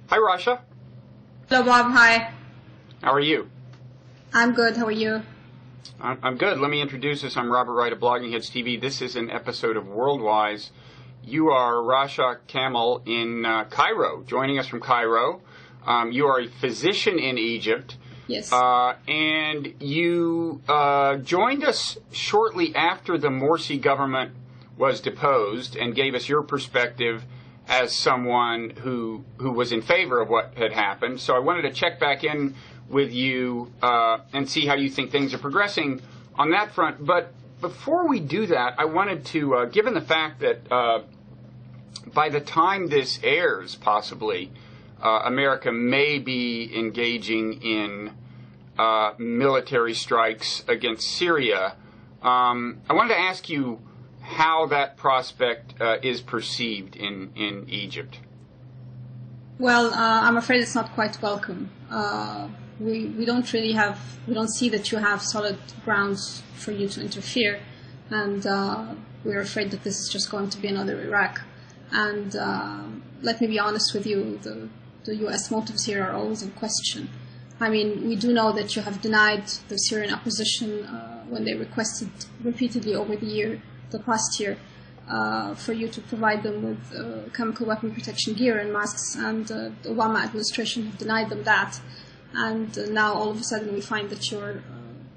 Hi, Rasha. Hello, Bob. Hi. How are you? I'm good. How are you? I'm good. Let me introduce us. I'm Robert Wright of Blogging Heads TV. This is an episode of Worldwise. You are Rasha Kamel in Cairo, joining us from Cairo. You are a physician in Egypt. Yes. And you joined us shortly after the Morsi government was deposed and gave us your perspective as someone who was in favor of what had happened. So I wanted to check back in with you and see how you think things are progressing on that front. But before we do that, I wanted to, given the fact that by the time this airs, possibly, America may be engaging in military strikes against Syria, I wanted to ask you how that prospect is perceived in Egypt. Well, I'm afraid it's not quite welcome. We don't see that you have solid grounds for you to interfere, and we're afraid that this is just going to be another Iraq. And let me be honest with you, the U.S. motives here are always in question. I mean, we do know that you have denied the Syrian opposition when they requested repeatedly over the past year, for you to provide them with chemical weapon protection gear and masks, and the Obama administration have denied them that. And now all of a sudden we find that you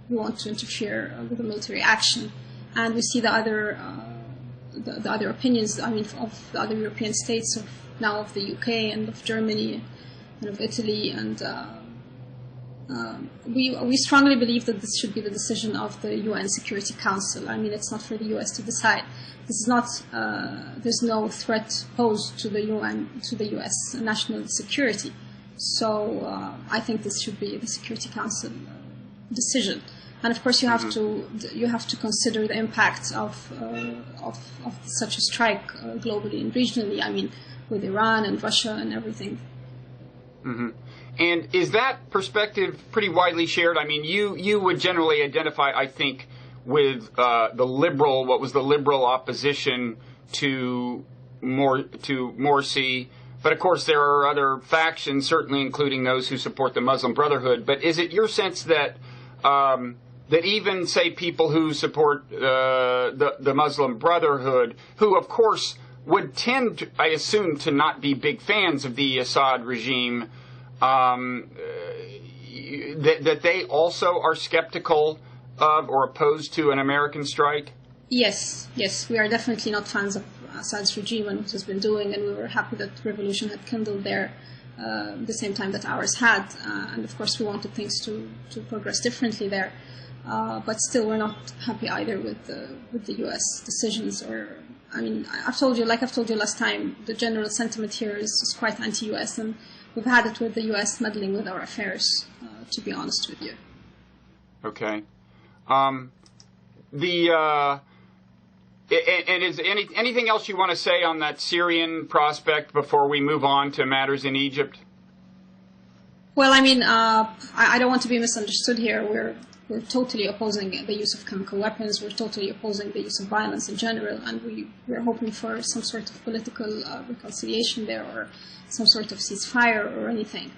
want to interfere with the military action. And we see the other opinions, I mean, of the other European states, now of the UK and of Germany and of Italy, and we strongly believe that this should be the decision of the UN Security Council. I mean, it's not for the US to decide. This is not. There's no threat posed to the UN, to the US national security. So I think this should be the Security Council decision. And of course, you have to consider the impact of such a strike globally and regionally. I mean, with Iran and Russia and everything. Mm-hmm. And is that perspective pretty widely shared? I mean, you would generally identify, I think, with what was the liberal opposition to Morsi. But of course, there are other factions, certainly including those who support the Muslim Brotherhood. But is it your sense that that even, say, people who support the Muslim Brotherhood, who of course would tend, I assume, to not be big fans of the Assad regime, that they also are skeptical of or opposed to an American strike? Yes, we are definitely not fans of Assad's regime and what he's been doing, and we were happy that the revolution had kindled there the same time that ours had, and of course we wanted things to progress differently there, but still we're not happy either with the U.S. decisions. Or, I mean, I've told you last time, the general sentiment here is quite anti-U.S., and we've had it with the U.S. meddling with our affairs, to be honest with you. Okay. And is anything else you want to say on that Syrian prospect before we move on to matters in Egypt? Well, I mean, I don't want to be misunderstood here. We're totally opposing the use of chemical weapons. We're totally opposing the use of violence in general, and we're hoping for some sort of political reconciliation there, or some sort of ceasefire or anything.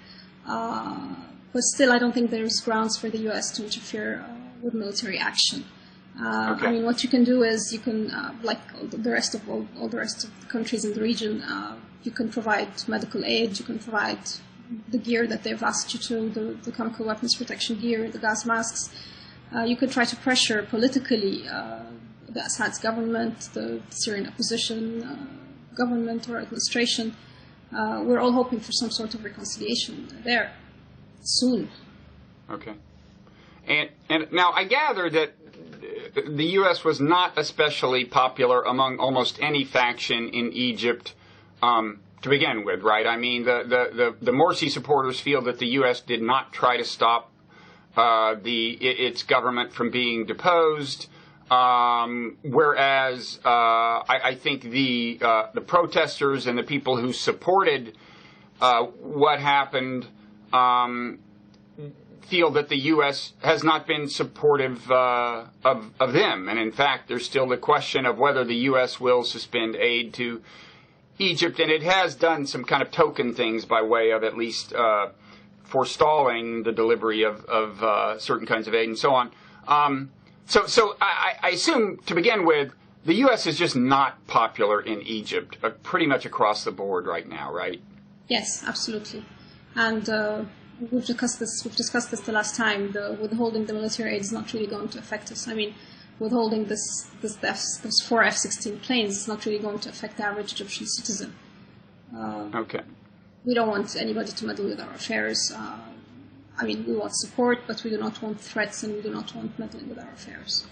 But still, I don't think there's grounds for the U.S. to interfere with military action. Okay. I mean, what you can do is you can, like all the rest of the countries in the region, you can provide medical aid. You can provide the gear that they've asked you to, the chemical weapons protection gear, the gas masks. You could try to pressure politically the Assad's government, the Syrian opposition government or administration. We're all hoping for some sort of reconciliation there soon. Okay. And now I gather that the U.S. was not especially popular among almost any faction in Egypt to begin with, right? I mean, the Morsi supporters feel that the U.S. did not try to stop its government from being deposed, whereas I think the protesters and the people who supported what happened feel that the U.S. has not been supportive of them. And in fact, there's still the question of whether the U.S. will suspend aid to Egypt, and it has done some kind of token things by way of at least forestalling the delivery of certain kinds of aid and so on. So I assume, to begin with, the U.S. is just not popular in Egypt, pretty much across the board right now, right? Yes, absolutely. And we've discussed this the last time. The withholding the military aid is not really going to affect us. I mean, withholding those 4 F-16 planes is not really going to affect the average Egyptian citizen. Okay. We don't want anybody to meddle with our affairs. I mean, we want support, but we do not want threats, and we do not want meddling with our affairs.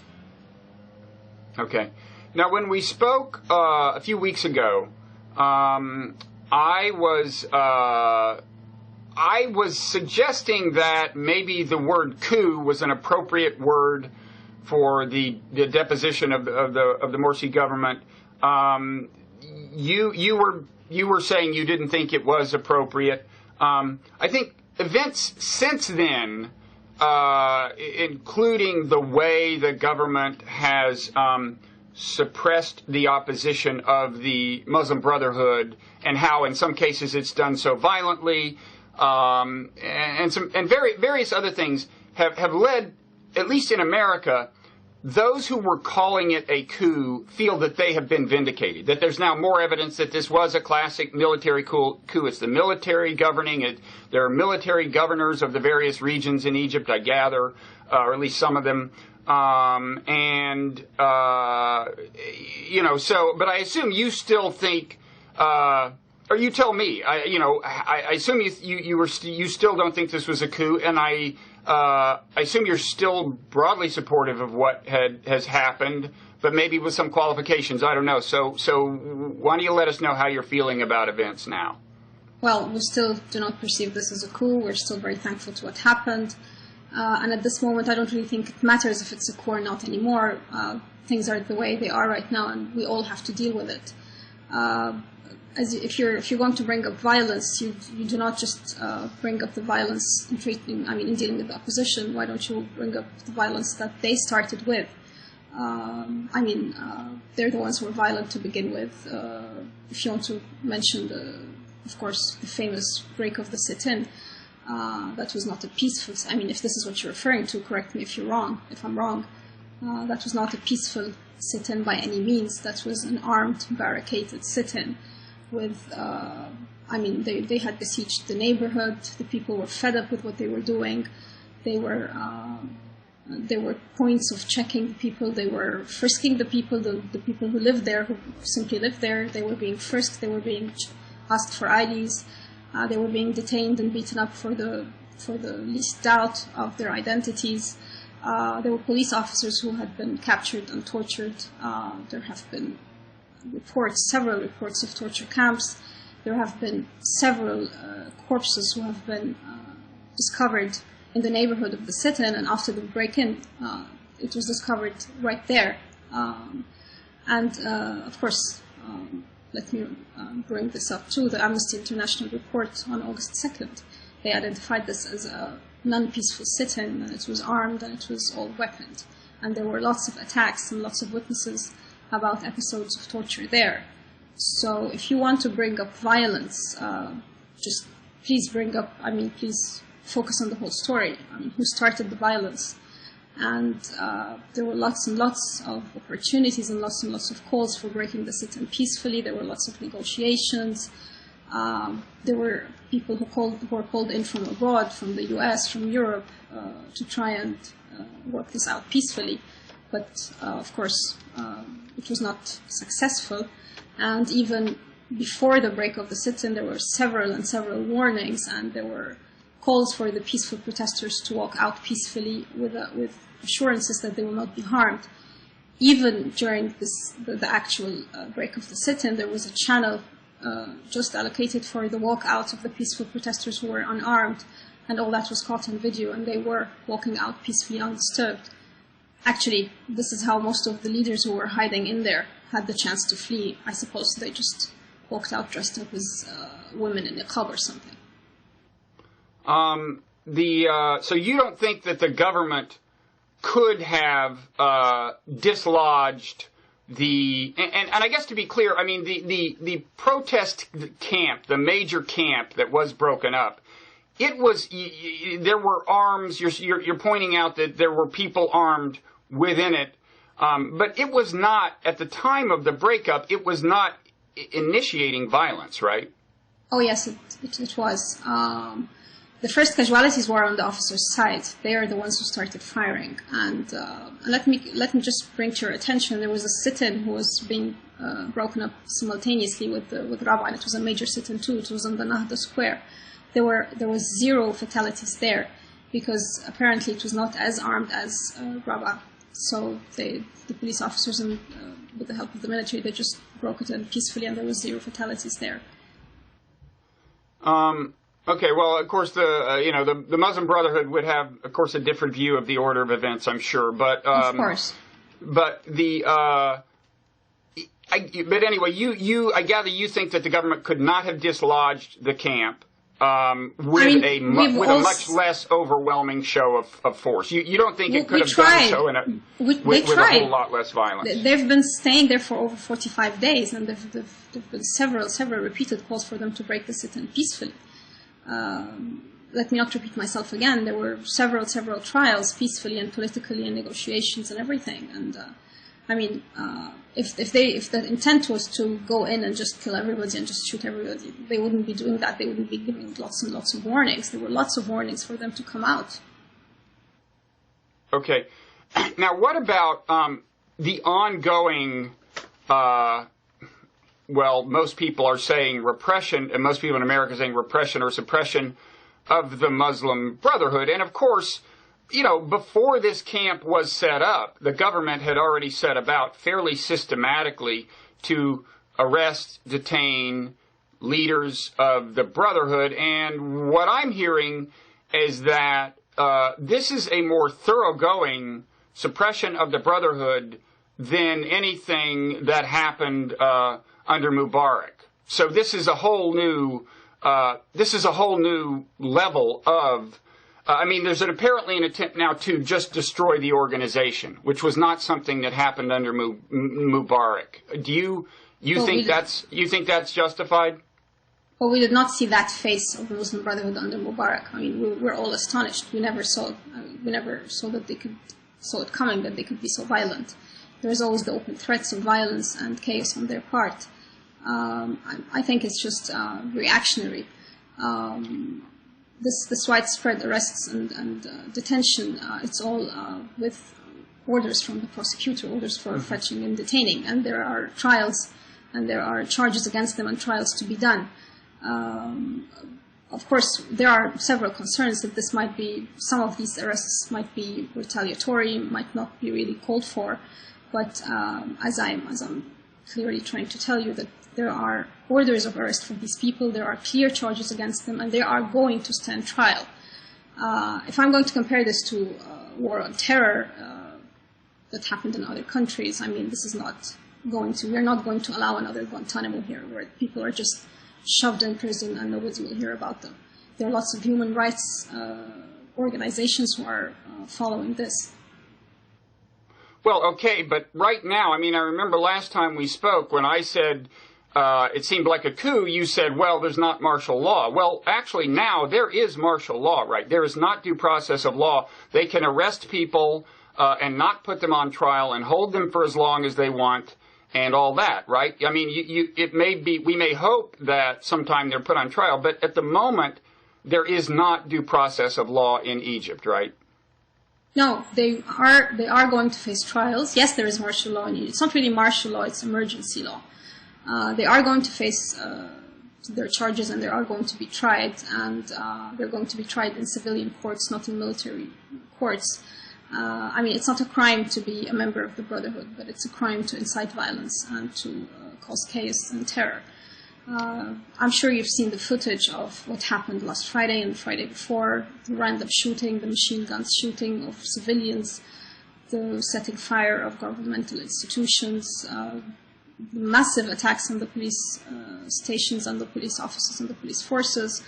Okay. Now, when we spoke a few weeks ago, I was suggesting that maybe the word coup was an appropriate word for the deposition of the Morsi government. You were saying you didn't think it was appropriate. I think events since then, including the way the government has suppressed the opposition of the Muslim Brotherhood, and how in some cases it's done so violently, and various other things have led, at least in America, those who were calling it a coup feel that they have been vindicated, that there's now more evidence that this was a classic military coup. It's the military governing it. There are military governors of the various regions in Egypt, I gather, or at least some of them. But I assume you still think, or you tell me, I assume you still don't think this was a coup, and I assume you're still broadly supportive of what has happened, but maybe with some qualifications. I don't know. So why don't you let us know how you're feeling about events now? Well, we still do not perceive this as a coup. We're still very thankful to what happened. And at this moment, I don't really think it matters if it's a coup or not anymore. Things are the way they are right now, and we all have to deal with it. If you're going to bring up violence, you do not just bring up the violence in dealing with the opposition. Why don't you bring up the violence that they started with? They're the ones who were violent to begin with. If you want to mention, of course, the famous break of the sit-in, that was not a peaceful. If this is what you're referring to, correct me if I'm wrong. That was not a peaceful sit-in by any means. That was an armed, barricaded sit-in. With, they had besieged the neighborhood. The people were fed up with what they were doing. There were points of checking the people. They were frisking the people, the people who lived there, who simply lived there. They were being frisked. They were being asked for IDs. They were being detained and beaten up for the least doubt of their identities. There were police officers who had been captured and tortured. There have been several reports of torture camps. There have been several corpses who have been discovered in the neighborhood of the sit-in, and after the break-in, it was discovered right there. Of course, let me bring this up too, the Amnesty International report on August 2nd. They identified this as a non-peaceful sit-in, and it was armed, and it was all weaponed. And there were lots of attacks and lots of witnesses about episodes of torture there. So if you want to bring up violence, just please please focus on the whole story. Who started the violence? And there were lots and lots of opportunities and lots of calls for breaking the sit-in peacefully. There were lots of negotiations. There were people who were called in from abroad, from the US, from Europe, to try and work this out peacefully. But of course, it was not successful. And even before the break of the sit-in, there were several warnings, and there were calls for the peaceful protesters to walk out peacefully with assurances that they will not be harmed. Even during the actual break of the sit-in, there was a channel just allocated for the walkout of the peaceful protesters who were unarmed, and all that was caught on video, and they were walking out peacefully undisturbed. Actually, this is how most of the leaders who were hiding in there had the chance to flee. I suppose they just walked out dressed up as women in a club or something. So you don't think that the government could have dislodged and I guess to be clear, I mean, the protest camp, the major camp that was broken up, it was, there were arms, you're pointing out that there were people armed within it, but it was not, at the time of the breakup, it was not initiating violence, right? Oh yes, it was. The first casualties were on the officers' side. They are the ones who started firing. And let me just bring to your attention, there was a sit-in who was being broken up simultaneously with Rabaa, and it was a major sit-in too. It was on the Nahda Square. There was 0 fatalities there because apparently it was not as armed as Rabaa. So the police officers, and with the help of the military, they just broke it in peacefully, and there was 0 fatalities there. Okay, well, of course, the Muslim Brotherhood would have, of course, a different view of the order of events, I'm sure. But of course. But but anyway, I gather you think that the government could not have dislodged the camp with a much less overwhelming show of force. You don't think it could have done so with a whole lot less violence? They've been staying there for over 45 days, and there've been several repeated calls for them to break the sit-in peacefully. Let me not repeat myself again. There were several trials peacefully and politically, and negotiations and everything. And I mean, if the intent was to go in and just kill everybody and just shoot everybody, they wouldn't be doing that. They wouldn't be giving lots and lots of warnings. There were lots of warnings for them to come out. Okay. Now, what about the ongoing? Well, most people are saying repression, and most people in America are saying repression or suppression of the Muslim Brotherhood. And of course, before this camp was set up, the government had already set about fairly systematically to arrest, detain leaders of the Brotherhood. And what I'm hearing is that this is a more thoroughgoing suppression of the Brotherhood than anything that happened under Mubarak. So this is a whole new level of. There's apparently an attempt now to just destroy the organization, which was not something that happened under Mubarak. Do you think that's justified? Well, we did not see that face of the Muslim Brotherhood under Mubarak. I mean, we're all astonished. We never saw that they saw it coming, that they could be so violent. There was always the open threats of violence and chaos on their part. I think it's just reactionary. This widespread arrests and detention, it's all with orders from the prosecutor, orders for fetching and detaining. And there are trials, and there are charges against them and trials to be done. Of course, there are several concerns that some of these arrests might be retaliatory, might not be really called for. But as I'm clearly trying to tell you, that there are orders of arrest for these people, there are clear charges against them, and they are going to stand trial. If I'm going to compare this to war on terror that happened in other countries, I mean, we're not going to allow another Guantanamo here, where people are just shoved in prison and nobody will hear about them. There are lots of human rights organizations who are following this. Well, okay, but right now, I remember last time we spoke when I said it seemed like a coup, you said, well, there's not martial law. Well, actually now there is martial law, right? There is not due process of law. They can arrest people and not put them on trial and hold them for as long as they want and all that, right? I mean, we may hope that sometime they're put on trial, but at the moment there is not due process of law in Egypt, right? No, they are going to face trials. Yes, there is martial law in Egypt. It's not really martial law, it's emergency law. They are going to face their charges, and they are going to be tried, and they're going to be tried in civilian courts, not in military courts. It's not a crime to be a member of the Brotherhood, but it's a crime to incite violence and to cause chaos and terror. I'm sure you've seen the footage of what happened last Friday and the Friday before, the random shooting, the machine guns shooting of civilians, the setting fire of governmental institutions, massive attacks on the police stations and the police officers and the police forces,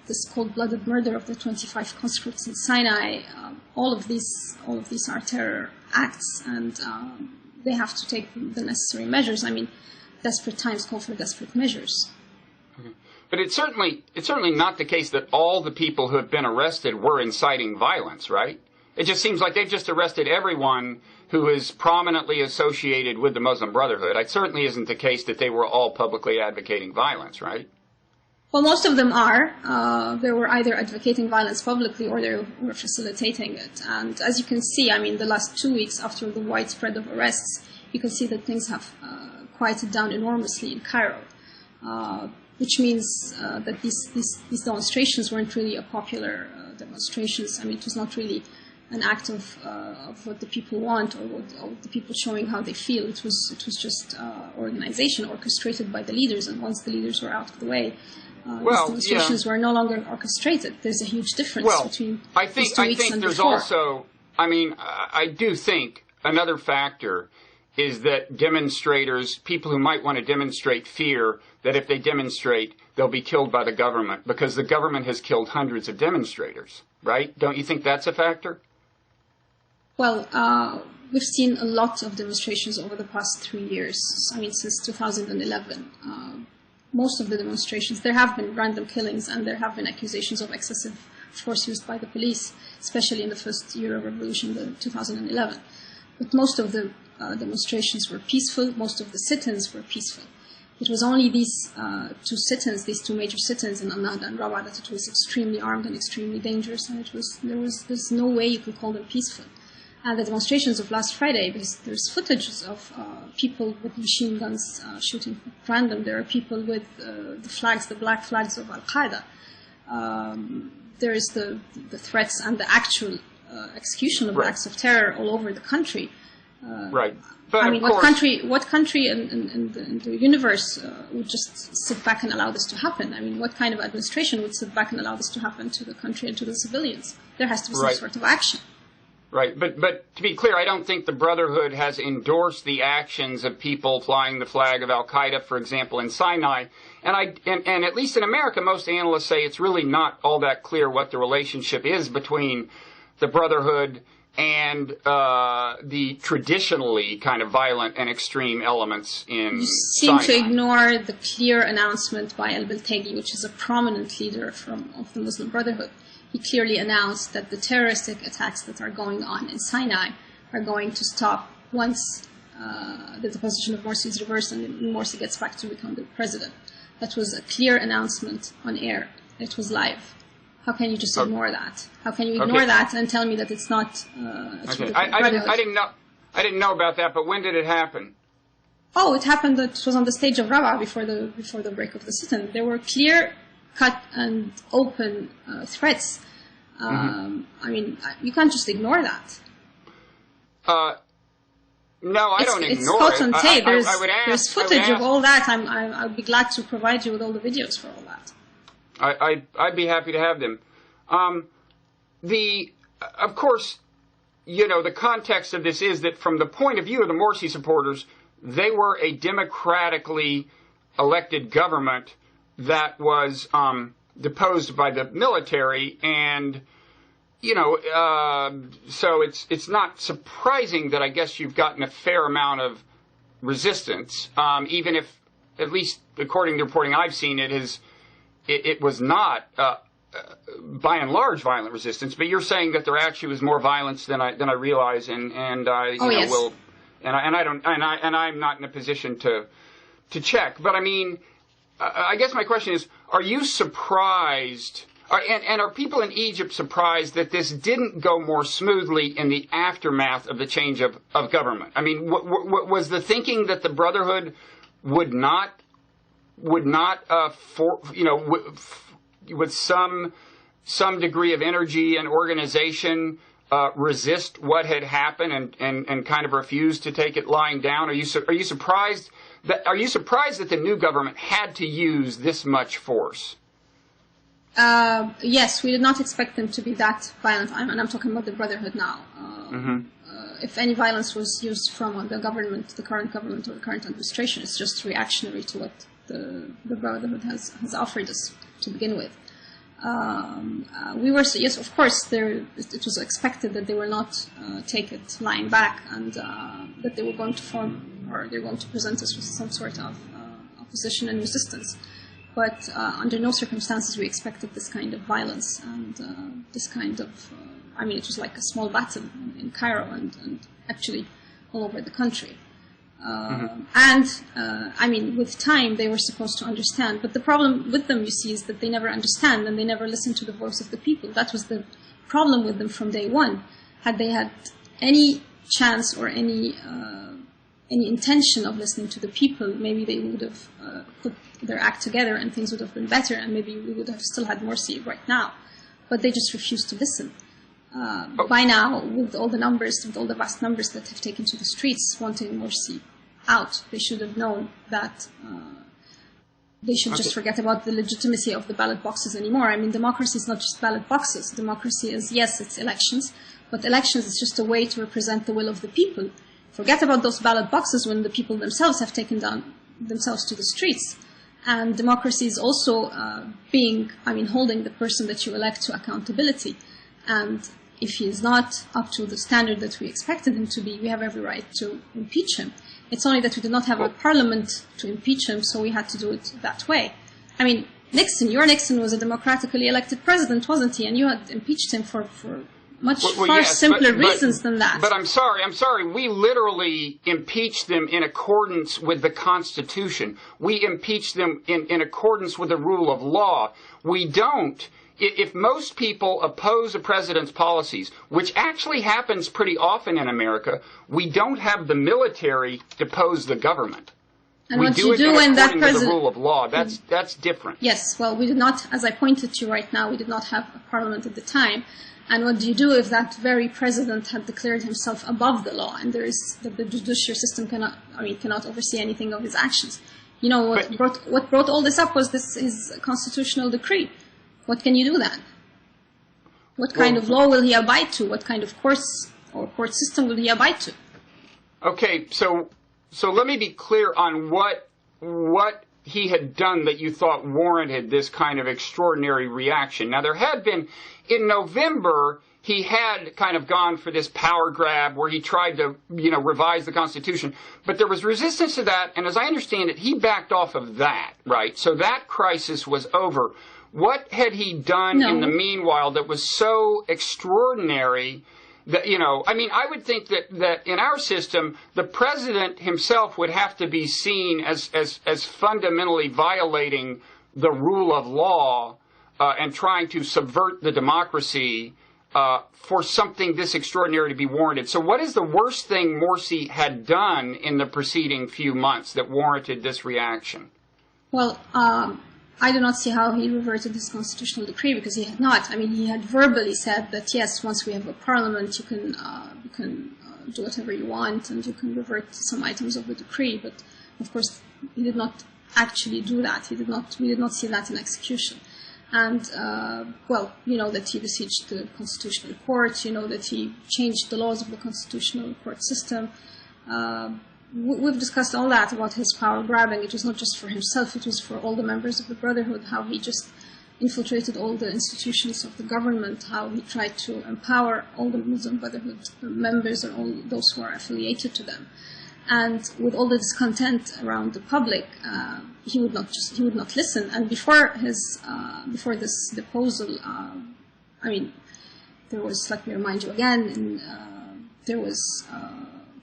this cold-blooded murder of the 25 conscripts in Sinai. All of these are terror acts, and they have to take the necessary measures. I mean, desperate times call for desperate measures. But it's certainly not the case that all the people who have been arrested were inciting violence, right? It just seems like they've just arrested everyone who is prominently associated with the Muslim Brotherhood. It certainly isn't the case that they were all publicly advocating violence, right? Well, most of them are. They were either advocating violence publicly or they were facilitating it. And as you can see, I mean, the last 2 weeks after the widespread of arrests, you can see that things have quieted down enormously in Cairo, which means that these demonstrations weren't really a popular demonstrations. I mean, it was not really an act of what the people want or the people showing how they feel. It was just organization orchestrated by the leaders, and once the leaders were out of the way, these demonstrations were no longer orchestrated. There's a huge difference between these 2 weeks and there's before. Also, I mean, I do think another factor is that demonstrators, people who might want to demonstrate fear, that if they demonstrate, they'll be killed by the government, because the government has killed hundreds of demonstrators, right? Don't you think that's a factor? Well, we've seen a lot of demonstrations over the past 3 years. I mean, since 2011. Most of the demonstrations, there have been random killings and there have been accusations of excessive force used by the police, especially in the first year of revolution, 2011. But most of the demonstrations were peaceful. Most of the sit-ins were peaceful. It was only these two sit-ins, these two major sit-ins in Annahda and Rabaa, that it was extremely armed and extremely dangerous, and there's no way you could call them peaceful. And the demonstrations of last Friday, there's footage of people with machine guns shooting at random. There are people with the black flags of Al-Qaeda. There is the threats and the actual execution of acts of terror all over the country. Right. But I mean, what country in the universe would just sit back and allow this to happen? I mean, what kind of administration would sit back and allow this to happen to the country and to the civilians? There has to be some sort of action. Right, but to be clear, I don't think the Brotherhood has endorsed the actions of people flying the flag of Al-Qaeda, for example, in Sinai. And at least in America, most analysts say it's really not all that clear what the relationship is between the Brotherhood and the traditionally kind of violent and extreme elements in You seem Sinai. to ignore the clear announcement by al-Baltagi, which is a prominent leader of the Muslim Brotherhood. He clearly announced that the terroristic attacks that are going on in Sinai are going to stop once the deposition of Morsi is reversed and Morsi gets back to become the president. That was a clear announcement on air. It was live. How can you just ignore that? How can you ignore that and tell me that it's not I didn't know about that, but when did it happen? Oh, it happened. It was on the stage of Rabaa before the break of the sit-in. There were clear, cut and open threats. I mean, you can't just ignore that. No, I don't ignore it. It's caught on tape. There's footage of all that. I'd be glad to provide you with all the videos for all that. I'd be happy to have them. Of course, the context of this is that from the point of view of the Morsi supporters, they were a democratically elected government that was deposed by the military, and so it's not surprising that I guess you've gotten a fair amount of resistance, even if, at least according to reporting I've seen, it was not by and large violent resistance. But you're saying that there actually was more violence than I realize, and I yes. will, and I'm not in a position to check. But I mean, I guess my question is: are you surprised? And are people in Egypt surprised that this didn't go more smoothly in the aftermath of the change of government? I mean, was the thinking that the Brotherhood would not with some degree of energy and organization resist what had happened and kind of refuse to take it lying down? Are you surprised that the new government had to use this much force? Yes, we did not expect them to be that violent, and I'm talking about the Brotherhood now. If any violence was used from the government, the current government or the current administration, it's just reactionary to what the Brotherhood has offered us to begin with. We were, yes, of course, it was expected that they will not take it lying back, and that they were going to form, or they're going to present us with some sort of opposition and resistance. But under no circumstances we expected this kind of violence and this kind of, it was like a small battle in Cairo and actually all over the country. With time they were supposed to understand. But the problem with them, you see, is that they never understand and they never listen to the voice of the people. That was the problem with them from day one. Had they had any chance or any intention of listening to the people, maybe they would have put their act together and things would have been better, and maybe we would have still had Morsi right now. But they just refused to listen. By now, with all the numbers, with all the vast numbers that have taken to the streets wanting Morsi out, they should have known that they should just forget about the legitimacy of the ballot boxes anymore. Democracy is not just ballot boxes. Democracy is, yes, it's elections, but elections is just a way to represent the will of the people. Forget about those ballot boxes when the people themselves have taken down themselves to the streets. And democracy is also holding the person that you elect to accountability. And if he is not up to the standard that we expected him to be, we have every right to impeach him. It's only that we did not have a parliament to impeach him, so we had to do it that way. Your Nixon was a democratically elected president, wasn't he? And you had impeached him for far simpler reasons than that. But I'm sorry. We literally impeached them in accordance with the Constitution. We impeached them in accordance with the rule of law. We don't. If most people oppose a president's policies, which actually happens pretty often in America, we don't have the military depose the government. And we what do you it do when that according to the rule of law. That's different. Yes, well, we did not, as I pointed to right now, we did not have a parliament at the time. And what do you do if that very president had declared himself above the law, and the judicial system cannot oversee anything of his actions? What brought all this up was his constitutional decree. What can you do then? What kind of law will he abide to? What kind of courts or court system will he abide to? Okay, so let me be clear on what he had done that you thought warranted this kind of extraordinary reaction. Now, there had been, in November, he had kind of gone for this power grab where he tried to, revise the Constitution. But there was resistance to that, and as I understand it, he backed off of that, right? So that crisis was over. What had he done in the meanwhile that was so extraordinary that, I would think that in our system, the president himself would have to be seen as fundamentally violating the rule of law and trying to subvert the democracy for something this extraordinary to be warranted. So what is the worst thing Morsi had done in the preceding few months that warranted this reaction? Well, I do not see how he reverted his constitutional decree, because he had not. He had verbally said that, yes, once we have a parliament, you can do whatever you want and you can revert some items of the decree. But, of course, he did not actually do that. We did not see that in execution. And, that he besieged the constitutional court, that he changed the laws of the constitutional court system. We've discussed all that about his power grabbing. It was not just for himself, it was for all the members of the Brotherhood, how he just infiltrated all the institutions of the government, how he tried to empower all the Muslim Brotherhood members and all those who are affiliated to them. And with all the discontent around the public, he would not listen. And before this deposal, there was, let me remind you again, there was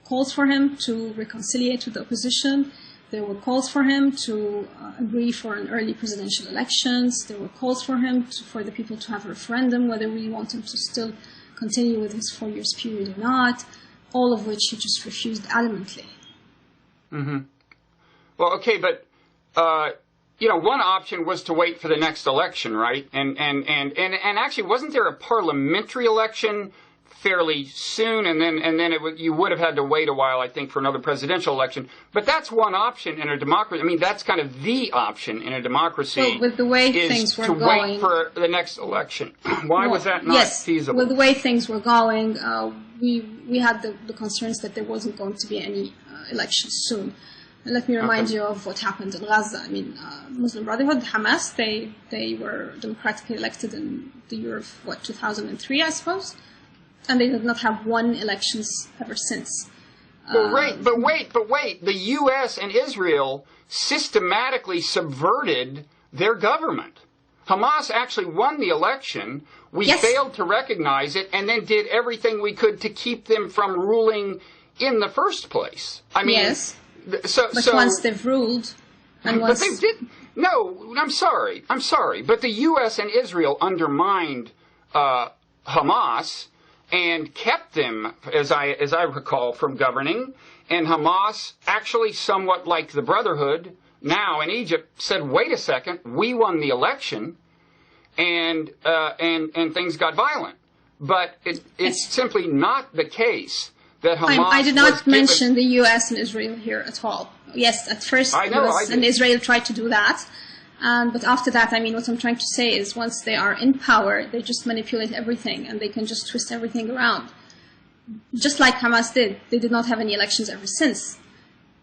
calls for him to reconciliate with the opposition. There were calls for him to agree for an early presidential elections. There were calls for him for the people to have a referendum, whether we want him to still continue with his 4 years period or not, all of which he just refused adamantly. Mm-hmm. Well, okay, but, one option was to wait for the next election, right? And actually, wasn't there a parliamentary election fairly soon, and then you would have had to wait a while, I think, for another presidential election. But that's one option in a democracy. That's kind of the option in a democracy. Well, with the way things were going, to wait for the next election. Why was that not feasible? With the way things were going, we had the concerns that there wasn't going to be any elections soon. Let me remind you of what happened in Gaza. I mean, Muslim Brotherhood, Hamas, they were democratically elected in the year of, 2003, I suppose? And they did not have won elections ever since. Well, but wait. The U.S. and Israel systematically subverted their government. Hamas actually won the election. We failed to recognize it and then did everything we could to keep them from ruling in the first place. I mean, yes. But once they've ruled, and once... But they did. No, I'm sorry. But the U.S. and Israel undermined Hamas and kept them, as I recall, from governing. And Hamas, actually somewhat like the Brotherhood, now in Egypt, said, "Wait a second, we won the election," and things got violent. But it's simply not the case that Hamas I did not mention the U.S. and Israel here at all. Yes, at first the U.S. and Israel tried to do that. But after that, I mean, what I'm trying to say is once they are in power, they just manipulate everything and they can just twist everything around. Just like Hamas did. They did not have any elections ever since.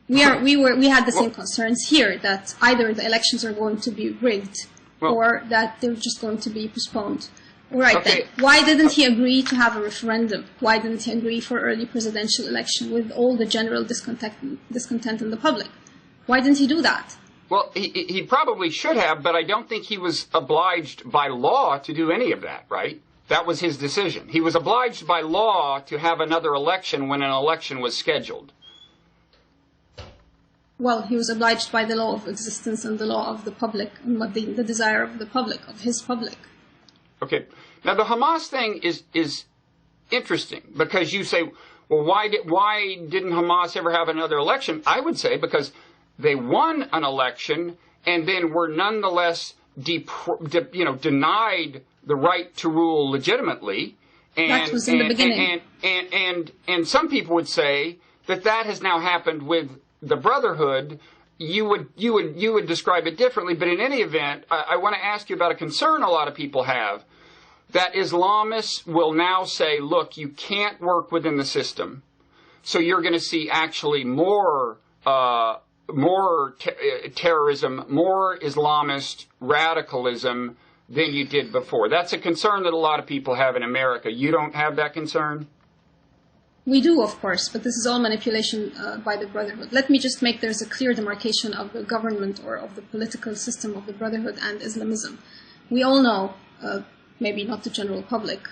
We had the same concerns here, that either the elections are going to be rigged or that they're just going to be postponed. All right, then. Why didn't he agree to have a referendum? Why didn't he agree for early presidential election with all the general discontent in the public? Why didn't he do that? Well, he probably should have, but I don't think he was obliged by law to do any of that, right? That was his decision. He was obliged by law to have another election when an election was scheduled. Well, he was obliged by the law of existence and the law of the public and what the desire of the public, of his public. Okay. Now, the Hamas thing is interesting because you say, well, why didn't Hamas ever have another election? I would say because they won an election and then were nonetheless denied the right to rule legitimately. And, that was in the beginning. And some people would say that has now happened with the Brotherhood. You would describe it differently, but in any event, I want to ask you about a concern a lot of people have, that Islamists will now say, look, you can't work within the system, so you're going to see actually more terrorism, more Islamist radicalism than you did before. That's a concern that a lot of people have in America. You don't have that concern? We do, of course, but this is all manipulation by the Brotherhood. Let me just make there's a clear demarcation of the government or of the political system of the Brotherhood and Islamism. We all know, maybe not the general public,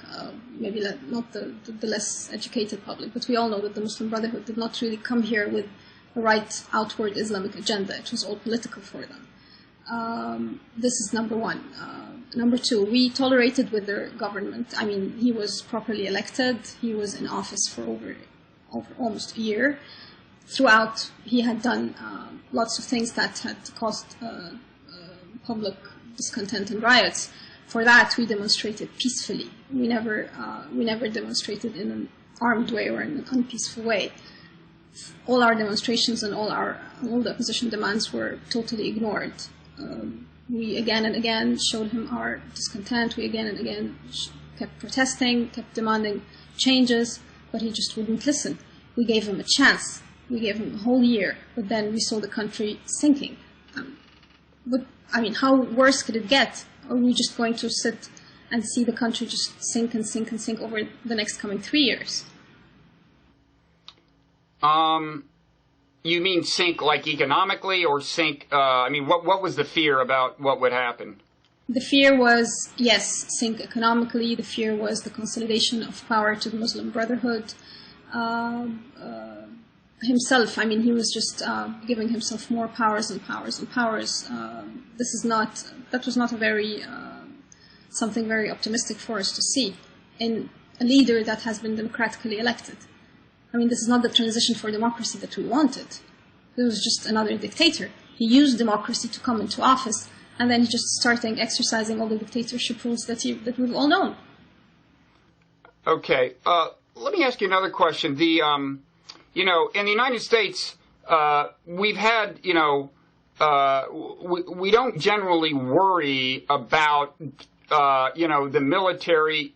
maybe not the less educated public, but we all know that the Muslim Brotherhood did not really come here with a right outward Islamic agenda. It was all political for them. This is number one. Number two, we tolerated with their government. I mean, he was properly elected. He was in office for over almost a year. Throughout, he had done lots of things that had caused public discontent and riots. For that, we demonstrated peacefully. We never demonstrated in an armed way or in an unpeaceful way. All our demonstrations and all the opposition demands were totally ignored. We again and again showed him our discontent. We again and again kept protesting, kept demanding changes, but he just wouldn't listen. We gave him a chance. We gave him a whole year, but then we saw the country sinking. But I mean, how worse could it get? Are we just going to sit and see the country just sink and sink and sink over the next coming 3 years? You mean sink like economically, or sink, what was the fear about what would happen? The fear was, yes, sink economically. The fear was the consolidation of power to the Muslim Brotherhood. Himself, I mean, he was just giving himself more powers and powers and powers. That was not a very, something very optimistic for us to see in a leader that has been democratically elected. I mean, this is not the transition for democracy that we wanted. It was just another dictator. He used democracy to come into office, and then he just started exercising all the dictatorship rules that we've all known. Okay. Let me ask you another question. In the United States, we've had, we don't generally worry about, the military,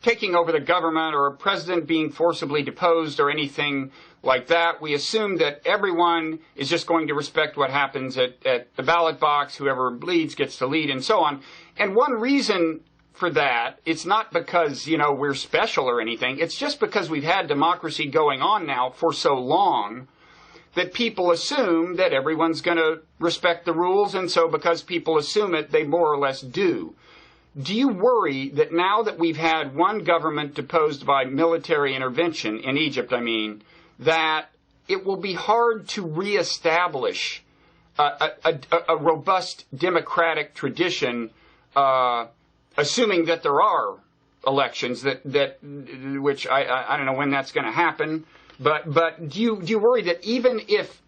taking over the government or a president being forcibly deposed or anything like that. We assume that everyone is just going to respect what happens at the ballot box. Whoever leads gets to lead and so on. And one reason for that, it's not because, we're special or anything. It's just because we've had democracy going on now for so long that people assume that everyone's going to respect the rules. And so because people assume it, they more or less do. Do you worry that now that we've had one government deposed by military intervention, in Egypt, that it will be hard to reestablish a robust democratic tradition, assuming that there are elections, which I don't know when that's going to happen, but do you worry that even if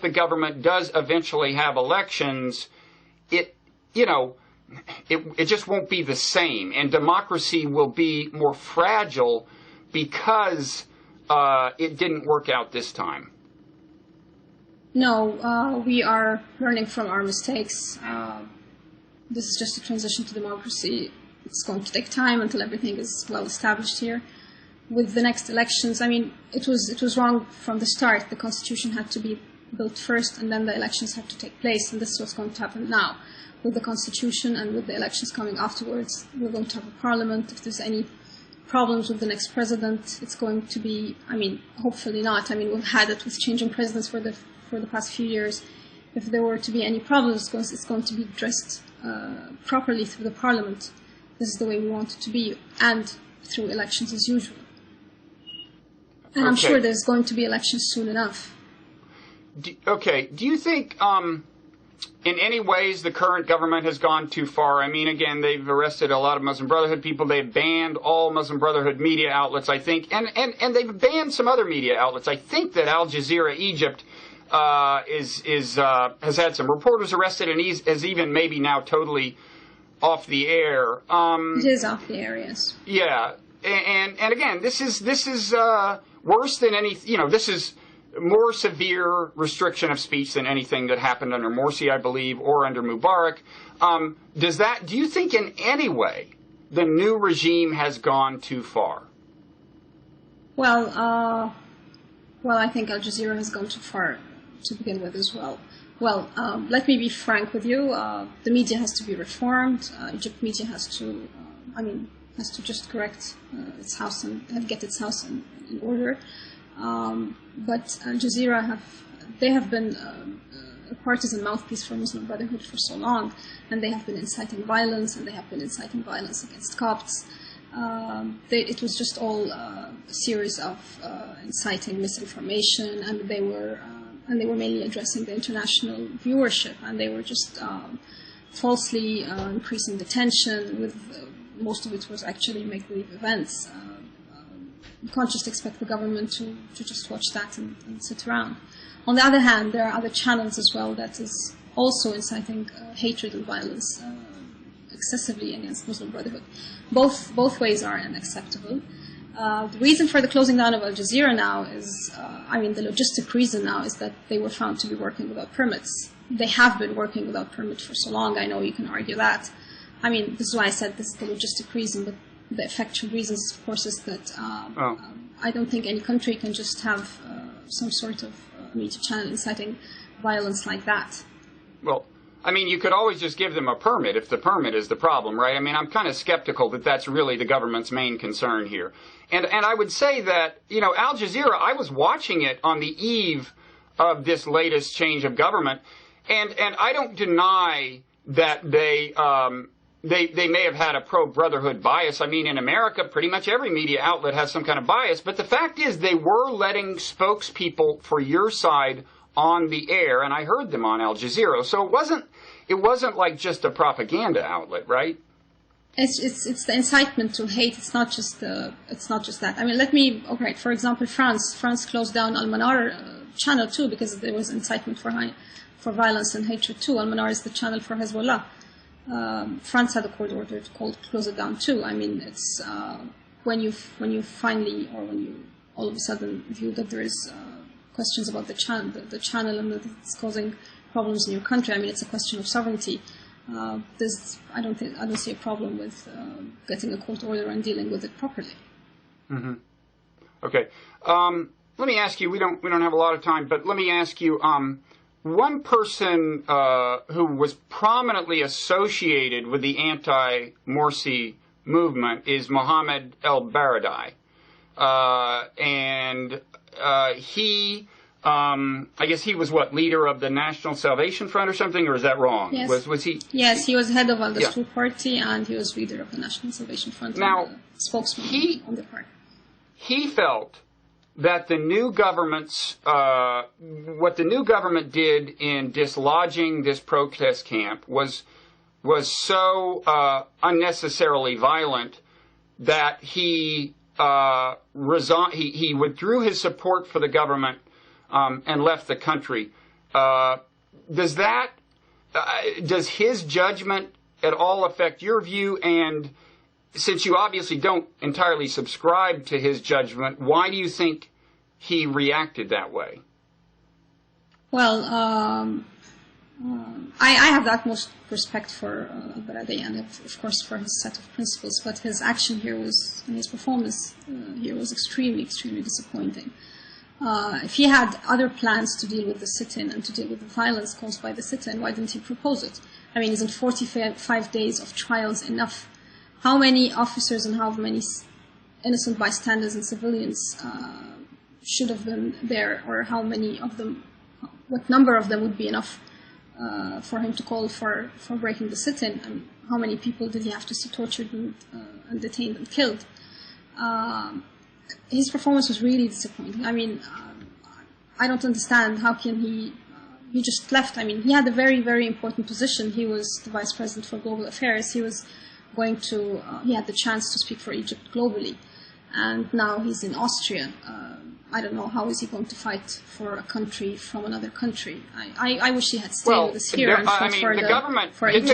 the government does eventually have elections, it just won't be the same, and democracy will be more fragile because it didn't work out this time? No, we are learning from our mistakes. This is just a transition to democracy. It's going to take time until everything is well established here. With the next elections, it was wrong from the start. The constitution had to be built first, and then the elections had to take place, and this is what's going to happen now. With the constitution and with the elections coming afterwards, we're going to have a parliament. If there's any problems with the next president, it's going to be, hopefully not. We've had it with changing presidents for the past few years. If there were to be any problems, it's going to be addressed properly through the parliament. This is the way we want it to be, and through elections as usual. And I'm sure there's going to be elections soon enough. Do you think in any ways the current government has gone too far? Again, they've arrested a lot of Muslim Brotherhood people. They've banned all Muslim Brotherhood media outlets, I think, and they've banned some other media outlets. I think that Al Jazeera Egypt has had some reporters arrested, and is even maybe now totally off the air. It is off the air, yes. Yeah, and again, this is worse than any. This is more severe restriction of speech than anything that happened under Morsi, I believe, or under Mubarak. Do you think in any way the new regime has gone too far? Well, I think Al Jazeera has gone too far to begin with as well. Well, let me be frank with you. The media has to be reformed. Egypt media has to just correct its house and get its house in order. But Al Jazeera they have been a partisan mouthpiece for Muslim Brotherhood for so long, and they have been inciting violence, and they have been inciting violence against Copts. It was just all a series of inciting misinformation, and they were mainly addressing the international viewership, and they were just falsely increasing the tension. With most of it was actually make-believe events. You can't just expect the government to just watch that and sit around. On the other hand, there are other channels as well that is also inciting hatred and violence excessively against Muslim Brotherhood. Both ways are unacceptable. The reason for the closing down of Al Jazeera now is, the logistic reason now is that they were found to be working without permits. They have been working without permits for so long. I know you can argue that. This is why I said this is the logistic reason, but the effectual reason, of course, is that I don't think any country can just have some sort of media channel inciting violence like that. Well, you could always just give them a permit if the permit is the problem, right? I'm kind of skeptical that that's really the government's main concern here. And I would say that, Al Jazeera, I was watching it on the eve of this latest change of government, and I don't deny that they may have had a pro-Brotherhood bias. In America, pretty much every media outlet has some kind of bias, but the fact is they were letting spokespeople for your side on the air, and I heard them on Al Jazeera. So it wasn't like just a propaganda outlet, right? It's the incitement to hate. It's not just that. For example, France closed down Al Manar channel too because there was incitement for violence and hatred too. Al Manar is the channel for Hezbollah. France had a court order to close it down too. It's when you finally, or when you all of a sudden view that there is questions about the channel and that it's causing problems in your country. It's a question of sovereignty. I don't see a problem with getting a court order and dealing with it properly. Mm-hmm. Okay. Let me ask you. We don't have a lot of time, but let me ask you. One person who was prominently associated with the anti-Morsi movement is Mohammed el-Baradei, and he. I guess he was leader of the National Salvation Front or something, or is that wrong? Yes. Was he? Yes, he was head of the party, and he was leader of the National Salvation Front. Now, and spokesman on the party. He felt that the new government's what the new government did in dislodging this protest camp was so unnecessarily violent that he resigned. He withdrew his support for the government. And left the country. Does his judgment at all affect your view? And since you obviously don't entirely subscribe to his judgment, why do you think he reacted that way? Well, I have the utmost respect for Baradei and, of course, for his set of principles. But his action here and his performance here was extremely, extremely disappointing. If he had other plans to deal with the sit-in and to deal with the violence caused by the sit-in, why didn't he propose it? I mean, isn't 45 days of trials enough? How many officers and how many innocent bystanders and civilians should have been there, or how many of them, what number of them would be enough for him to call for breaking the sit-in? And how many people did he have to see tortured and detained and killed? His performance was really disappointing. I mean, I don't understand how can he just left. I mean, he had a very, very important position. He was the vice president for global affairs. He was he had the chance to speak for Egypt globally. And now he's in Austria. I don't know, how is he going to fight for a country from another country? I wish he had stayed with us here and fought for Egypt.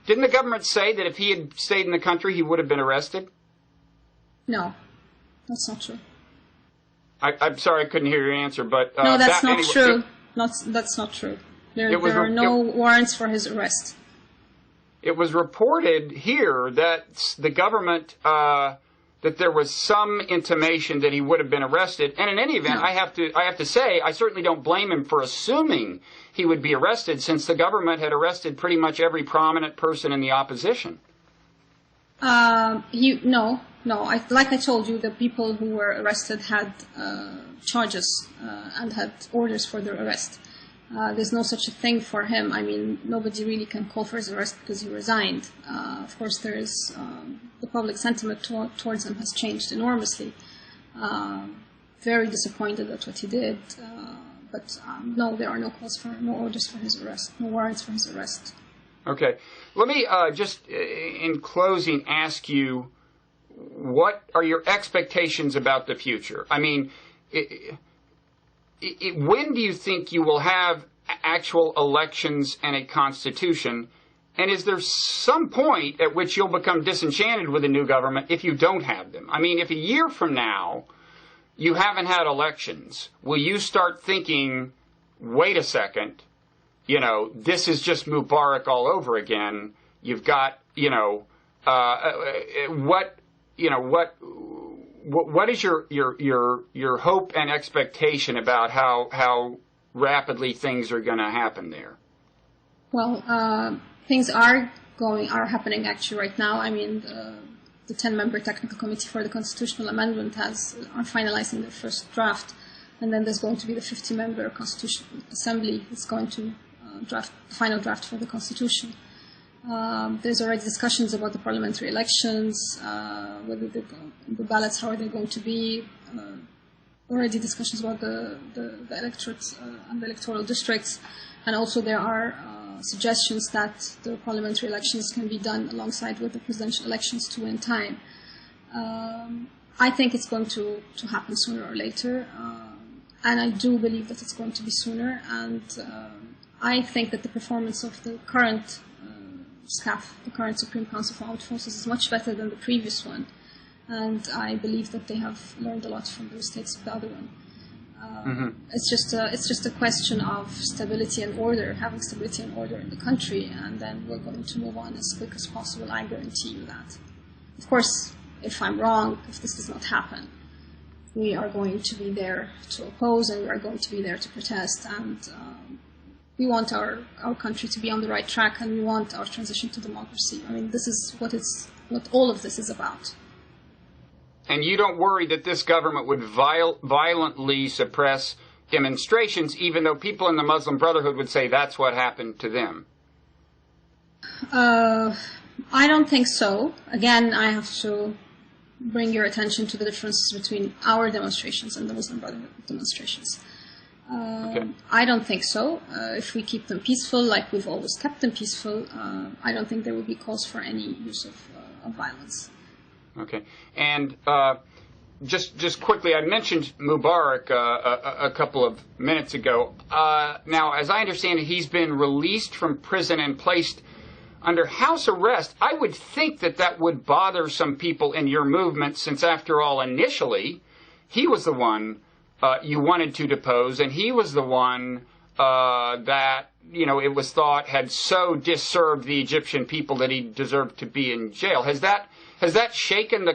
Didn't the government say that if he had stayed in the country, he would have been arrested? No. That's not true. I'm sorry I couldn't hear your answer, but... no, that's not true. That's not true. There are no warrants for his arrest. It was reported here that the government, that there was some intimation that he would have been arrested. And in any event, no. I have to say, I certainly don't blame him for assuming he would be arrested, since the government had arrested pretty much every prominent person in the opposition. No, like I told you, the people who were arrested had charges and had orders for their arrest. There's no such a thing for him. I mean, nobody really can call for his arrest because he resigned. Of course, there is the public sentiment towards him has changed enormously. Very disappointed at what he did. But no, there are no orders for his arrest, no warrants for his arrest. Okay. Let me just, in closing, ask you, what are your expectations about the future? I mean, when do you think you will have actual elections and a constitution? And is there some point at which you'll become disenchanted with the new government if you don't have them? I mean, if a year from now you haven't had elections, will you start thinking, wait a second, this is just Mubarak all over again? You've got, what is your hope and expectation about how rapidly things are going to happen there? Well, things are happening actually right now. I mean, the 10-member technical committee for the constitutional amendment are finalizing their first draft, and then there's going to be the 50-member constitutional assembly. It's going to draft the final draft for the constitution. There's already discussions about the parliamentary elections, whether the ballots, how are they going to be. Already discussions about the electorates and the electoral districts, and also there are suggestions that the parliamentary elections can be done alongside with the presidential elections to win time. I think it's going to happen sooner or later, and I do believe that it's going to be sooner, and I think that the performance of the current SCAF, the current Supreme Council for Armed Forces, is much better than the previous one, and I believe that they have learned a lot from the mistakes of the other one. It's just a question of stability and order, having stability and order in the country, and then we're going to move on as quick as possible. I guarantee you that. Of course, if I'm wrong, if this does not happen, we are going to be there to oppose, and we are going to be there to protest, and we want our country to be on the right track, and we want our transition to democracy. I mean, this is what all of this is about. And you don't worry that this government would violently suppress demonstrations, even though people in the Muslim Brotherhood would say that's what happened to them? I don't think so. Again, I have to bring your attention to the differences between our demonstrations and the Muslim Brotherhood demonstrations. Okay. I don't think so. If we keep them peaceful, like we've always kept them peaceful, I don't think there would be cause for any use of violence. Okay. And just quickly, I mentioned Mubarak a couple of minutes ago. Now, as I understand it, he's been released from prison and placed under house arrest. I would think that would bother some people in your movement, since, after all, initially, he was the one you wanted to depose, and he was the one that, it was thought had so disserved the Egyptian people that he deserved to be in jail. Has that shaken the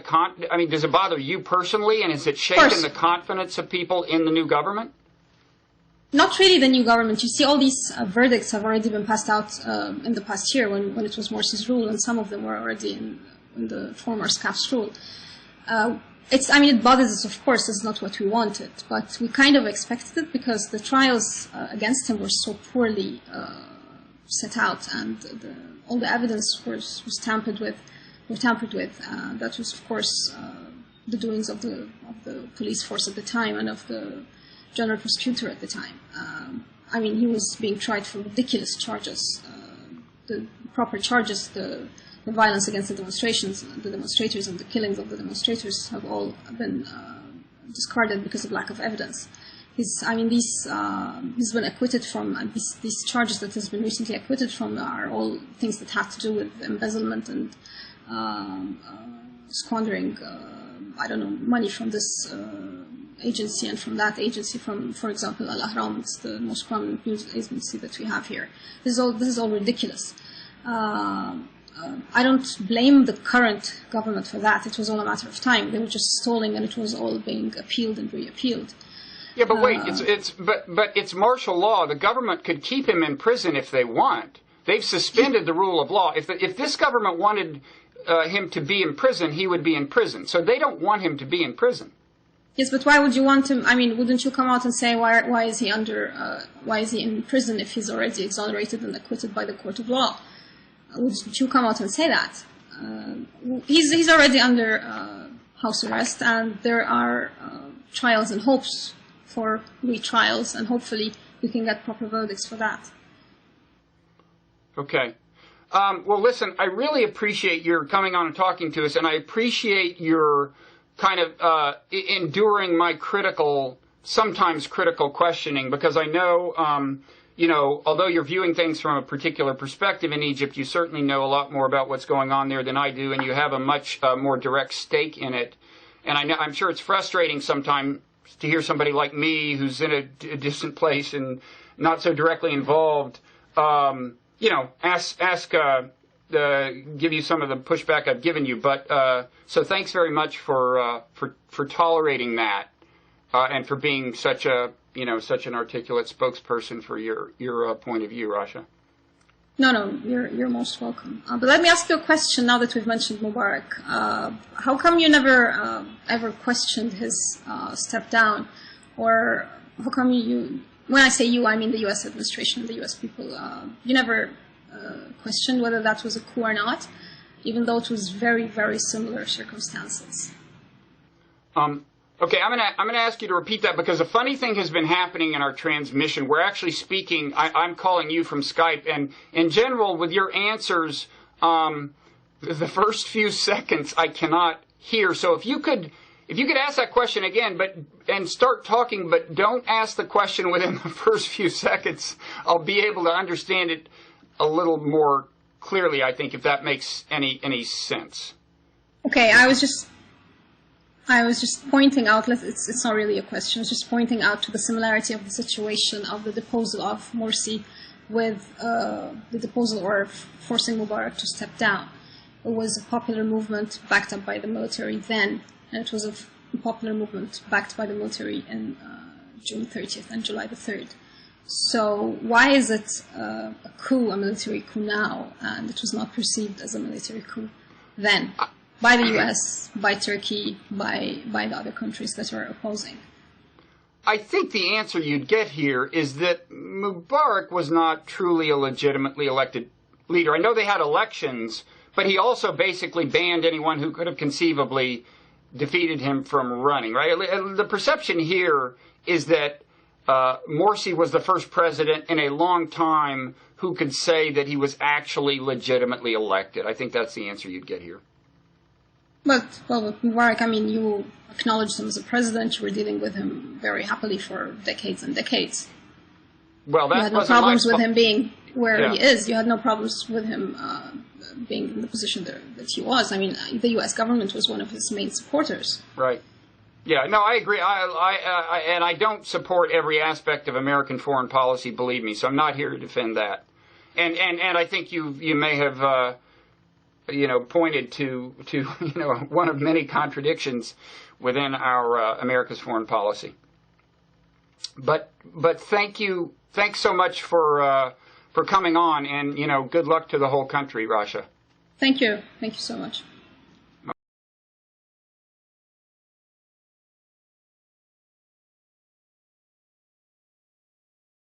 does it bother you personally, and has it shaken the confidence of people in the new government? Not really the new government. You see, all these verdicts have already been passed out in the past year when it was Morsi's rule, and some of them were already in the former SCAF's rule. It bothers us, of course. It's not what we wanted, but we kind of expected it because the trials against him were so poorly set out, and all the evidence was tampered with. That was, of course, the doings of the police force at the time and of the general prosecutor at the time. He was being tried for ridiculous charges, the proper charges, the violence against the demonstrations, the demonstrators, and the killings of the demonstrators have all been discarded because of lack of evidence. He's been acquitted from these charges that he's been recently acquitted from are all things that have to do with embezzlement and squandering, money from this agency and from that agency, from, for example, Al Ahram. It's the most prominent news agency that we have here. This is all ridiculous. I don't blame the current government for that. It was all a matter of time. They were just stalling, and it was all being appealed and reappealed. Yeah, but wait, it's martial law. The government could keep him in prison if they want. They've suspended the rule of law. If this government wanted him to be in prison, he would be in prison. So they don't want him to be in prison. Yes, but why would you want him? Wouldn't you come out and say why is he in prison if he's already exonerated and acquitted by the court of law? Wouldn't you come out and say that? He's already under house arrest, and there are trials and hopes for retrials, and hopefully we can get proper verdicts for that. Okay. Well, listen, I really appreciate your coming on and talking to us, and I appreciate your kind of enduring my sometimes critical questioning, because I know, although you're viewing things from a particular perspective in Egypt, you certainly know a lot more about what's going on there than I do, and you have a much more direct stake in it. And I'm sure it's frustrating sometimes to hear somebody like me, who's in a distant place and not so directly involved, give you some of the pushback I've given you. But so thanks very much for tolerating that and for being such an articulate spokesperson for your point of view, Rasha. No, you're most welcome. But let me ask you a question now that we've mentioned Mubarak. How come you never ever questioned his step down, or how come you? When I say you, I mean the U.S. administration, the U.S. people. You never questioned whether that was a coup or not, even though it was very, very similar circumstances. Okay, I'm gonna ask you to repeat that, because a funny thing has been happening in our transmission. We're actually speaking. I'm calling you from Skype, and in general, with your answers, the first few seconds I cannot hear. So if you could ask that question again, and start talking, but don't ask the question within the first few seconds, I'll be able to understand it a little more clearly, I think, if that makes any sense. Okay, I was just pointing out, it's not really a question, I was just pointing out to the similarity of the situation of the deposal of Morsi with the deposal or forcing Mubarak to step down. It was a popular movement backed up by the military then, and it was a popular movement backed by the military in June 30th and July the 3rd. So why is it a coup, a military coup now, and it was not perceived as a military coup then? By the U.S., by Turkey, by the other countries that are opposing? I think the answer you'd get here is that Mubarak was not truly a legitimately elected leader. I know they had elections, but he also basically banned anyone who could have conceivably defeated him from running, right? The perception here is that Morsi was the first president in a long time who could say that he was actually legitimately elected. I think that's the answer you'd get here. But, well, with Mubarak, I mean, you acknowledged him as a president. You were dealing with him very happily for decades and decades. Well, that you had no problems with him being where he is. You had no problems with him being in the position that he was. I mean, the U.S. government was one of his main supporters. Right. Yeah, no, I agree. And I don't support every aspect of American foreign policy, believe me, so I'm not here to defend that. And I think you may have pointed to one of many contradictions within our America's foreign policy. But thanks so much for coming on, and good luck to the whole country, Rasha. Thank you so much.